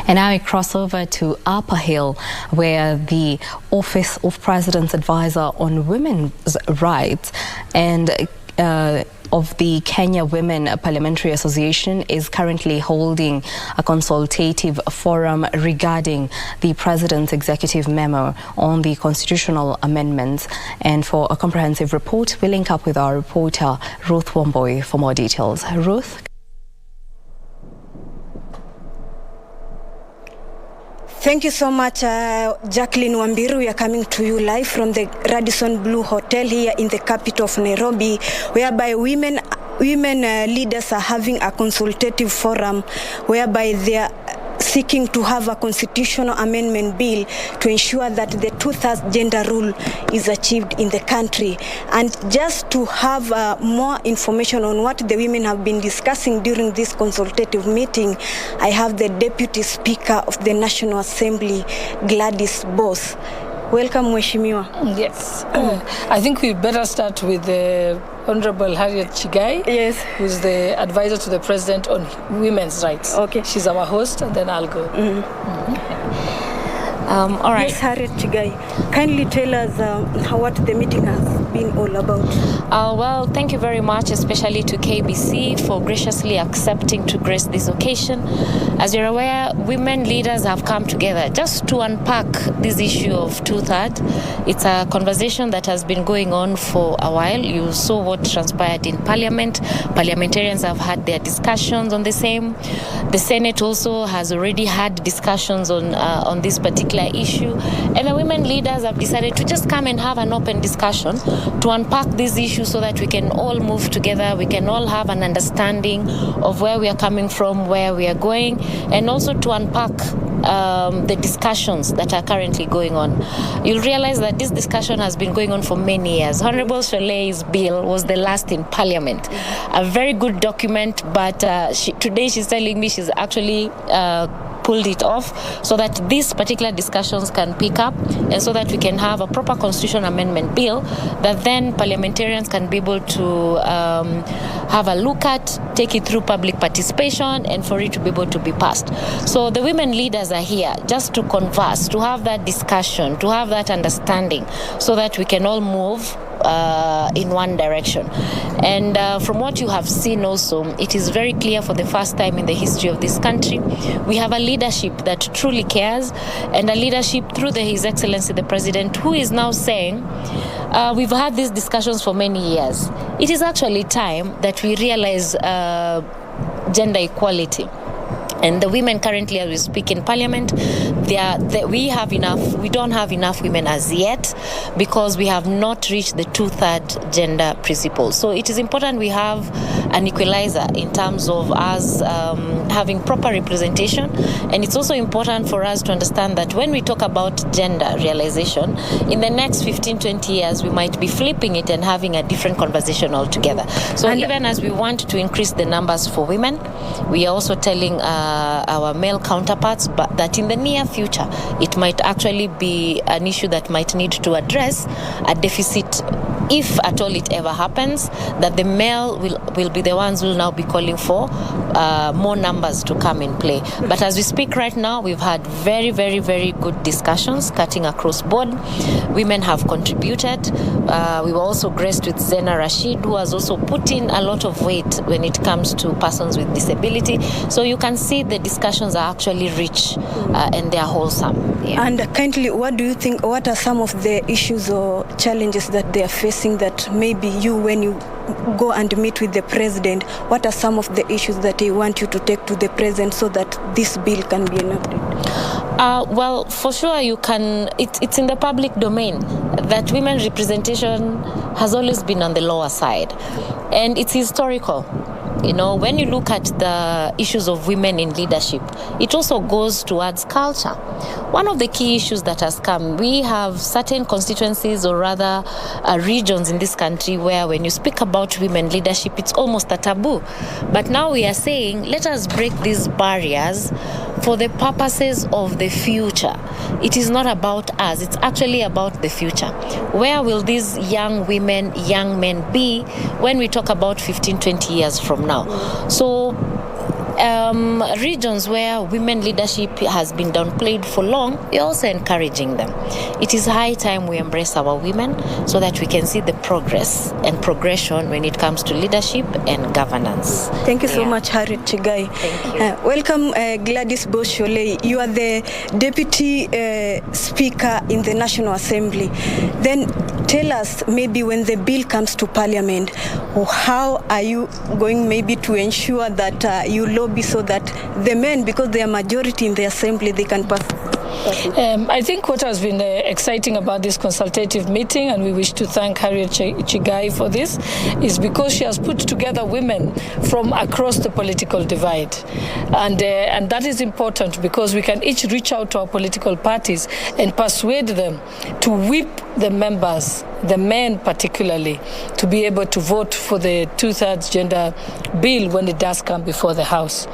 And now we cross over to Upper Hill, where the Office of President's Advisor on Women's Rights and of the Kenya Women Parliamentary Association is currently holding a consultative forum regarding the President's executive memo on the constitutional amendments. And for a comprehensive report, we link up with our reporter Ruth Womboy for more details. Ruth? Thank you so much, Jacqueline Wambiru. We are coming to you live from the Radisson Blue Hotel here in the capital of Nairobi, whereby women leaders are having a consultative forum whereby they are seeking to have a constitutional amendment bill to ensure that the two-thirds gender rule is achieved in the country. And just to have more information on what the women have been discussing during this consultative meeting, I have the Deputy Speaker of the National Assembly, Gladys Boss. Welcome, Mheshimiwa. Yes. I think we better start with the Honorable Harriet Chigai, yes, who's the advisor to the President on women's rights. Okay. She's our host, and then I'll go. All right. Yes, Harriet Chigai, kindly tell us what the meeting has been all about. Well, thank you very much, especially to KBC for graciously accepting to grace this occasion. As you're aware, women leaders have come together just to unpack this issue of two-thirds. It's a conversation that has been going on for a while. You saw what transpired in Parliament. Parliamentarians have had their discussions on the same. The Senate also has already had discussions on this particular issue. And the women leaders have decided to just come and have an open discussion to unpack this issue so that we can all move together, we can all have an understanding of where we are coming from, where we are going, and also to unpack the discussions that are currently going on. You'll realize that this discussion has been going on for many years. Honorable Solei's bill was the last in Parliament. A very good document, but today she's telling me she's actually pulled it off so that these particular discussions can pick up and so that we can have a proper constitutional amendment bill that then parliamentarians can be able to have a look at, take it through public participation, and for it to be able to be passed. So the women leaders are here just to converse, to have that discussion, to have that understanding so that we can all move in one direction. And from what you have seen also, it is very clear for the first time in the history of this country, we have a leadership that truly cares, and a leadership through His Excellency the President, who is now saying, we've had these discussions for many years. It is actually time that we realize gender equality. And the women currently, as we speak in Parliament, we don't have enough women as yet because we have not reached the two-thirds gender principle. So it is important we have an equalizer in terms of us having proper representation. And it's also important for us to understand that when we talk about gender realization, in the next 15, 20 years, we might be flipping it and having a different conversation altogether. So even as we want to increase the numbers for women, we are also telling our male counterparts, but that in the near future, it might actually be an issue that might need to address a deficit, if at all it ever happens, that the male will be the ones who will now be calling for more numbers to come in play. But as we speak right now, we've had very, very, very good discussions cutting across board. Women have contributed. We were also graced with Zena Rashid, who has also put in a lot of weight when it comes to persons with disability. So you can see the discussions are actually rich and they are wholesome. Yeah. And kindly, what do you think, what are some of the issues or challenges that they are facing that maybe you, when you go and meet with the President, what are some of the issues that they want you to take to the President so that this bill can be enacted? Well, for sure, you can. It's in the public domain that women's representation has always been on the lower side, and it's historical. You know, when you look at the issues of women in leadership, it also goes towards culture. One of the key issues that has come, we have certain constituencies or rather regions in this country where when you speak about women leadership, it's almost a taboo. But now we are saying, let us break these barriers for the purposes of the future. It is not about us, it's actually about the future. Where will these young women, young men be when we talk about 15, 20 years from now? So regions where women leadership has been downplayed for long, we're also encouraging them. It is high time we embrace our women so that we can see the progress and progression when it comes to leadership and governance. Thank you so much, Harriet Chigai. Thank you. Welcome, Gladys Boshole. You are the Deputy Speaker in the National Assembly. Then tell us, maybe when the bill comes to Parliament, how are you going maybe to ensure that you lobby so that the men, because they are majority in the Assembly, they can pass? I think what has been exciting about this consultative meeting, and we wish to thank Harriet Chigai for this, is because she has put together women from across the political divide. And that is important because we can each reach out to our political parties and persuade them to whip the members, the men particularly, to be able to vote for the 2/3 gender bill when it does come before the House.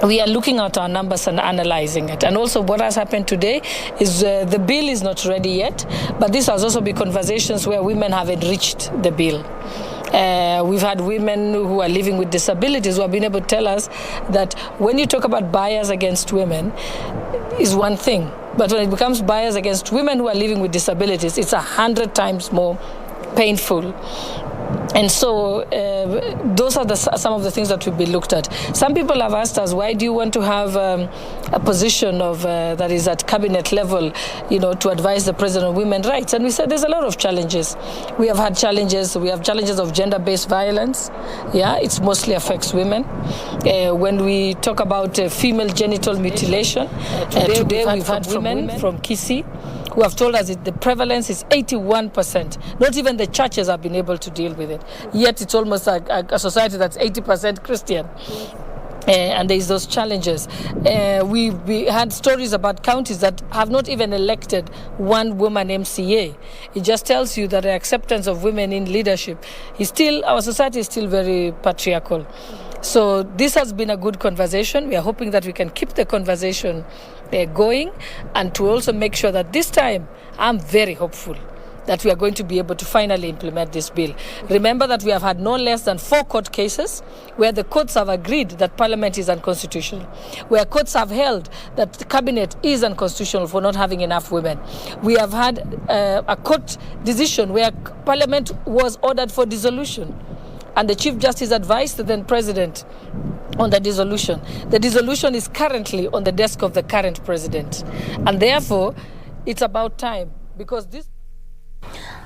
We are looking at our numbers and analyzing it. And also what has happened today is the bill is not ready yet, but this has also been conversations where women have enriched the bill. We've had women who are living with disabilities who have been able to tell us that when you talk about bias against women is one thing, but when it becomes bias against women who are living with disabilities, it's 100 times more painful. And so those are some of the things that will be looked at. Some people have asked us, why do you want to have a position of that is at cabinet level, to advise the president on women's rights? And we said there's a lot of challenges. We have had challenges. We have challenges of gender-based violence. Yeah, it mostly affects women. When we talk about female genital mutilation, today we've had women from Kisii who have told us that the prevalence is 81%. Not even the churches have been able to deal with it. Yet it's almost a society that's 80% Christian. And there's those challenges. We had stories about counties that have not even elected one woman MCA. It just tells you that the acceptance of women in leadership our society is still very patriarchal. So this has been a good conversation. We are hoping that we can keep the conversation going, and to also make sure that this time, I'm very hopeful that we are going to be able to finally implement this bill. Remember that we have had no less than 4 court cases where the courts have agreed that Parliament is unconstitutional, where courts have held that the cabinet is unconstitutional for not having enough women. We have had a court decision where Parliament was ordered for dissolution, and the Chief Justice advised the then President on the dissolution. The dissolution is currently on the desk of the current President. And therefore, it's about time, because this